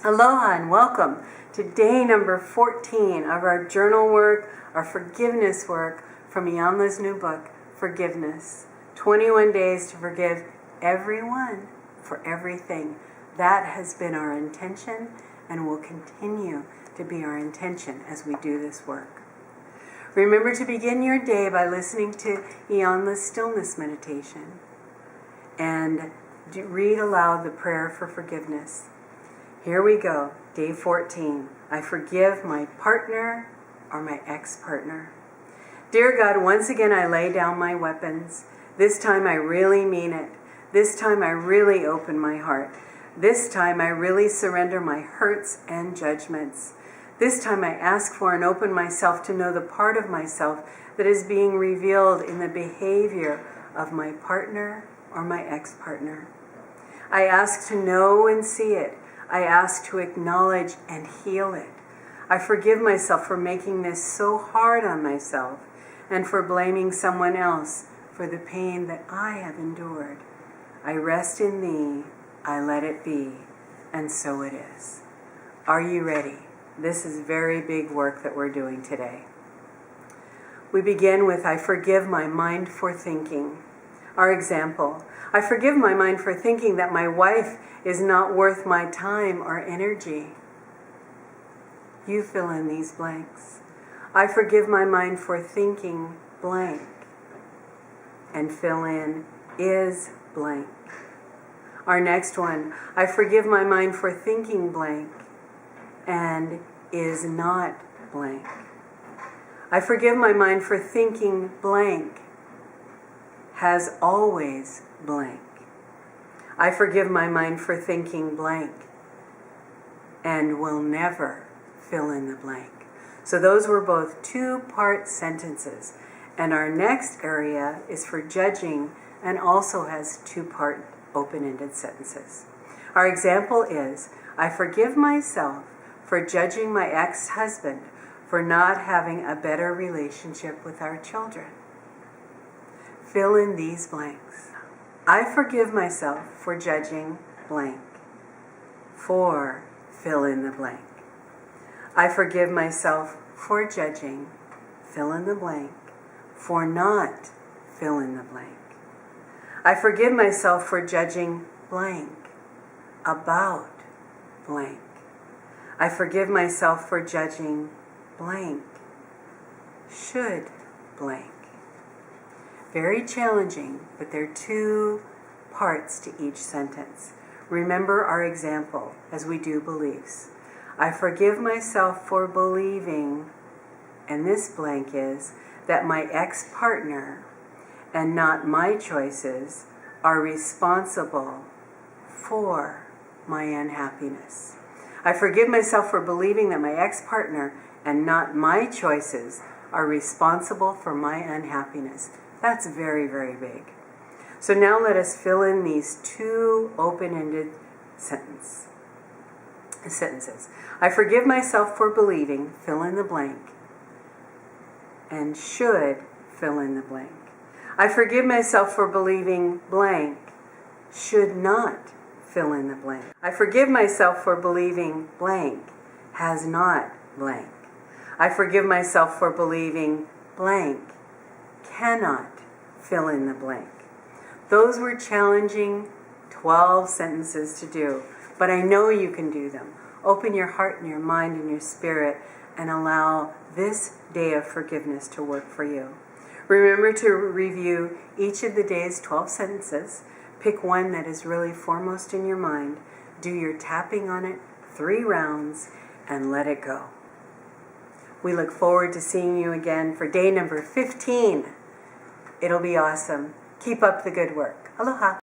Aloha and welcome to day number 14 of our journal work, our forgiveness work from Iyanla's new book, Forgiveness. 21 days to forgive everyone for everything. That has been our intention and will continue to be our intention as we do this work. Remember to begin your day by listening to Iyanla's stillness meditation and read aloud the prayer for forgiveness. Here we go, day 14. I forgive my partner or my ex-partner. Dear God, once again I lay down my weapons. This time I really mean it. This time I really open my heart. This time I really surrender my hurts and judgments. This time I ask for and open myself to know the part of myself that is being revealed in the behavior of my partner or my ex-partner. I ask to know and see it. I ask to acknowledge and heal it. I forgive myself for making this so hard on myself and for blaming someone else for the pain that I have endured. I rest in thee, I let it be, and so it is. Are you ready? This is very big work that we're doing today. We begin with, I forgive my mind for thinking. Our example, I forgive my mind for thinking that my wife is not worth my time or energy. You fill in these blanks. I forgive my mind for thinking blank. And fill in is blank. Our next one, I forgive my mind for thinking blank and is not blank. I forgive my mind for thinking blank has always blank. I forgive my mind for thinking blank and will never fill in the blank. So those were both two-part sentences. And our next area is for judging and also has two-part open-ended sentences. Our example is, I forgive myself for judging my ex-husband for not having a better relationship with our children. Fill in these blanks. I forgive myself for judging blank. For fill in the blank. I forgive myself for judging, fill in the blank, for not fill in the blank. I forgive myself for judging blank about blank. I forgive myself for judging blank should blank. Very challenging, but there are two parts to each sentence. Remember our example as we do beliefs. I forgive myself for believing, and this blank is, that my ex-partner and not my choices are responsible for my unhappiness. I forgive myself for believing that my ex-partner and not my choices are responsible for my unhappiness. That's very, very big. So now let us fill in these two open-ended sentences. I forgive myself for believing, fill in the blank, and should fill in the blank. I forgive myself for believing blank, should not fill in the blank. I forgive myself for believing blank, has not blank. I forgive myself for believing blank, cannot fill in the blank. Those were challenging 12 sentences to do, but I know you can do them. Open your heart and your mind and your spirit and allow this day of forgiveness to work for you. Remember to review each of the day's 12 sentences. Pick one that is really foremost in your mind. Do your tapping on it 3 rounds and let it go. We look forward to seeing you again for day number 15. It'll be awesome. Keep up the good work. Aloha.